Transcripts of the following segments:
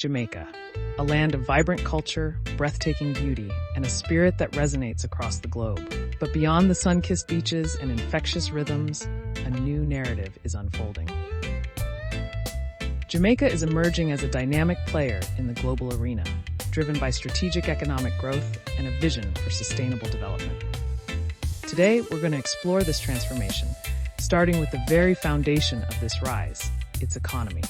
Jamaica, a land of vibrant culture, breathtaking beauty, and a spirit that resonates across the globe. But beyond the sun-kissed beaches and infectious rhythms, a new narrative is unfolding. Jamaica is emerging as a dynamic player in the global arena, driven by strategic economic growth and a vision for sustainable development. Today, we're going to explore this transformation, starting with the very foundation of this rise, its economy.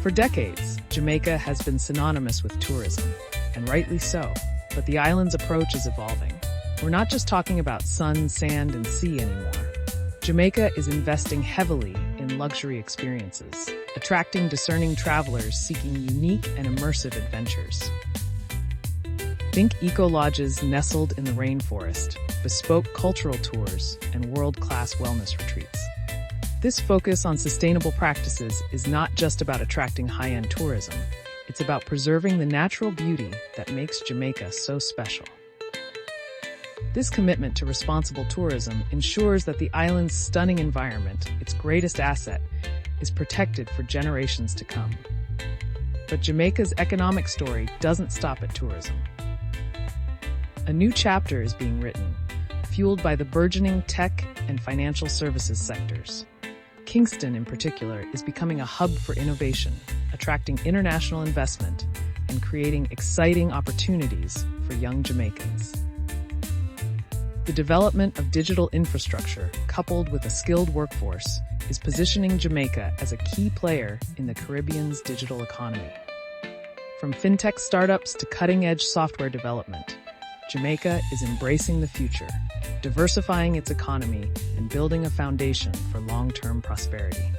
For decades, Jamaica has been synonymous with tourism, and rightly so, but the island's approach is evolving. We're not just talking about sun, sand, and sea anymore. Jamaica is investing heavily in luxury experiences, attracting discerning travelers seeking unique and immersive adventures. Think eco-lodges nestled in the rainforest, bespoke cultural tours, and world-class wellness retreats. This focus on sustainable practices is not just about attracting high-end tourism, it's about preserving the natural beauty that makes Jamaica so special. This commitment to responsible tourism ensures that the island's stunning environment, its greatest asset, is protected for generations to come. But Jamaica's economic story doesn't stop at tourism. A new chapter is being written, fueled by the burgeoning tech and financial services sectors. Kingston, in particular, is becoming a hub for innovation, attracting international investment and creating exciting opportunities for young Jamaicans. The development of digital infrastructure, coupled with a skilled workforce, is positioning Jamaica as a key player in the Caribbean's digital economy. From fintech startups to cutting-edge software development, Jamaica is embracing the future, diversifying its economy and building a foundation for long-term prosperity.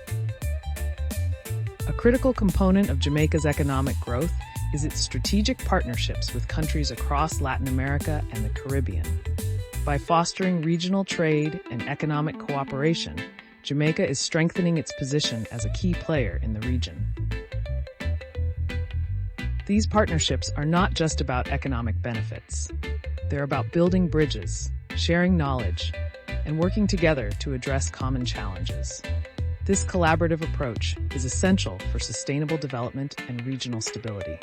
A critical component of Jamaica's economic growth is its strategic partnerships with countries across Latin America and the Caribbean. By fostering regional trade and economic cooperation, Jamaica is strengthening its position as a key player in the region. These partnerships are not just about economic benefits. They're about building bridges, sharing knowledge, and working together to address common challenges. This collaborative approach is essential for sustainable development and regional stability.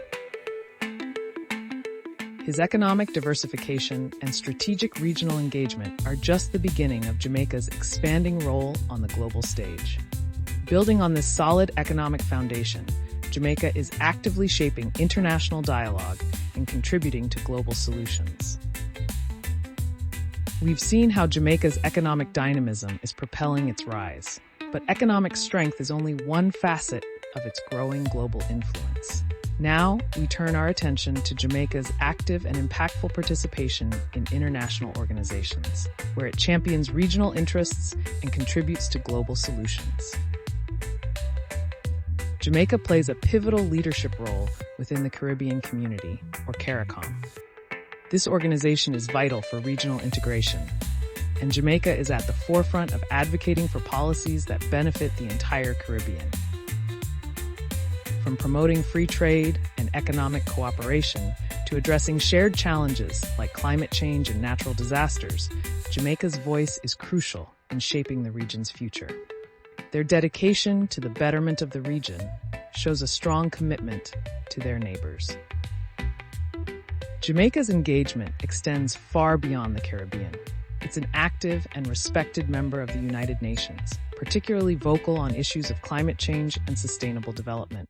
His economic diversification and strategic regional engagement are just the beginning of Jamaica's expanding role on the global stage. Building on this solid economic foundation, Jamaica is actively shaping international dialogue and contributing to global solutions. We've seen how Jamaica's economic dynamism is propelling its rise, but economic strength is only one facet of its growing global influence. Now, we turn our attention to Jamaica's active and impactful participation in international organizations, where it champions regional interests and contributes to global solutions. Jamaica plays a pivotal leadership role within the Caribbean Community, or CARICOM. This organization is vital for regional integration, and Jamaica is at the forefront of advocating for policies that benefit the entire Caribbean. From promoting free trade and economic cooperation to addressing shared challenges like climate change and natural disasters, Jamaica's voice is crucial in shaping the region's future. Their dedication to the betterment of the region shows a strong commitment to their neighbors. Jamaica's engagement extends far beyond the Caribbean. It's an active and respected member of the United Nations, particularly vocal on issues of climate change and sustainable development.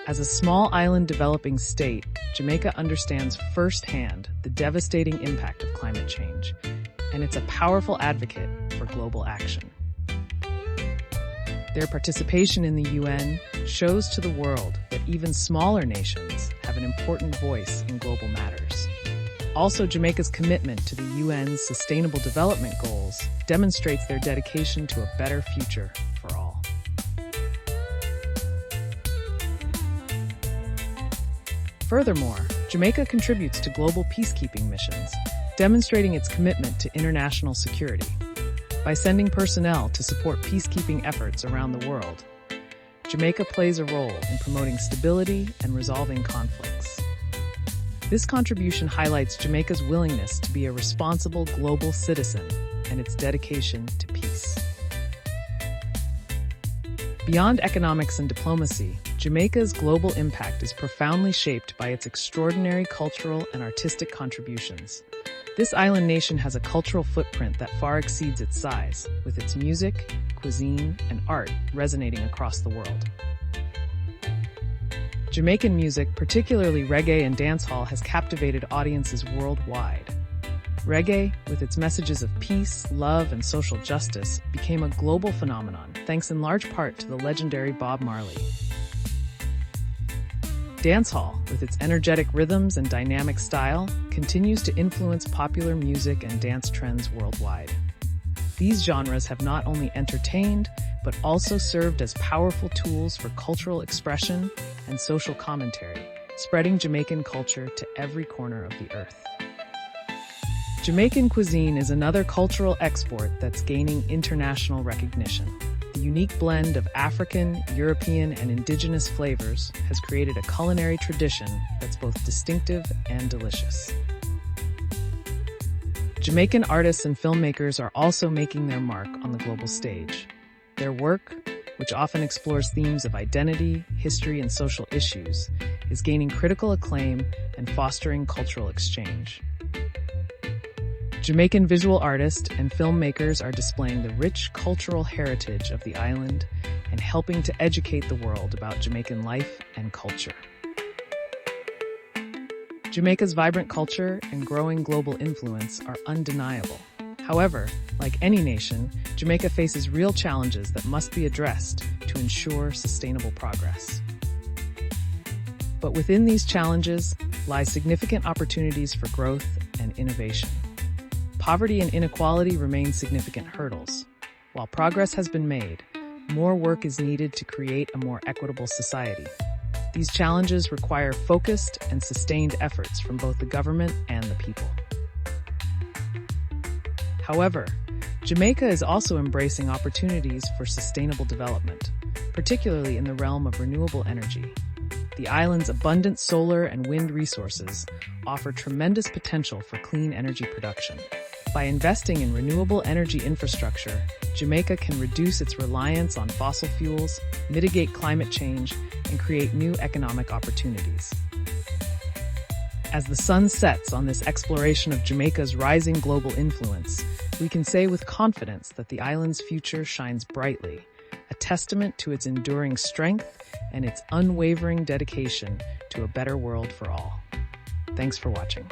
As a small island developing state, Jamaica understands firsthand the devastating impact of climate change, and it's a powerful advocate for global action. Their participation in the UN shows to the world that even smaller nations have an important voice in global matters. Also, Jamaica's commitment to the UN's Sustainable Development Goals demonstrates their dedication to a better future for all. Furthermore, Jamaica contributes to global peacekeeping missions, demonstrating its commitment to international security. By sending personnel to support peacekeeping efforts around the world, Jamaica plays a role in promoting stability and resolving conflicts. This contribution highlights Jamaica's willingness to be a responsible global citizen and its dedication to peace. Beyond economics and diplomacy, Jamaica's global impact is profoundly shaped by its extraordinary cultural and artistic contributions. This island nation has a cultural footprint that far exceeds its size, with its music, cuisine, and art resonating across the world. Jamaican music, particularly reggae and dancehall, has captivated audiences worldwide. Reggae, with its messages of peace, love, and social justice, became a global phenomenon, thanks in large part to the legendary Bob Marley. Dancehall, with its energetic rhythms and dynamic style, continues to influence popular music and dance trends worldwide. These genres have not only entertained, but also served as powerful tools for cultural expression and social commentary, spreading Jamaican culture to every corner of the earth. Jamaican cuisine is another cultural export that's gaining international recognition. The unique blend of African, European, and indigenous flavors has created a culinary tradition that's both distinctive and delicious. Jamaican artists and filmmakers are also making their mark on the global stage. Their work, which often explores themes of identity, history, and social issues, is gaining critical acclaim and fostering cultural exchange. Jamaican visual artists and filmmakers are displaying the rich cultural heritage of the island and helping to educate the world about Jamaican life and culture. Jamaica's vibrant culture and growing global influence are undeniable. However, like any nation, Jamaica faces real challenges that must be addressed to ensure sustainable progress. But within these challenges lie significant opportunities for growth and innovation. Poverty and inequality remain significant hurdles. While progress has been made, more work is needed to create a more equitable society. These challenges require focused and sustained efforts from both the government and the people. However, Jamaica is also embracing opportunities for sustainable development, particularly in the realm of renewable energy. The island's abundant solar and wind resources offer tremendous potential for clean energy production. By investing in renewable energy infrastructure, Jamaica can reduce its reliance on fossil fuels, mitigate climate change, and create new economic opportunities. As the sun sets on this exploration of Jamaica's rising global influence, we can say with confidence that the island's future shines brightly, a testament to its enduring strength and its unwavering dedication to a better world for all. Thanks for watching.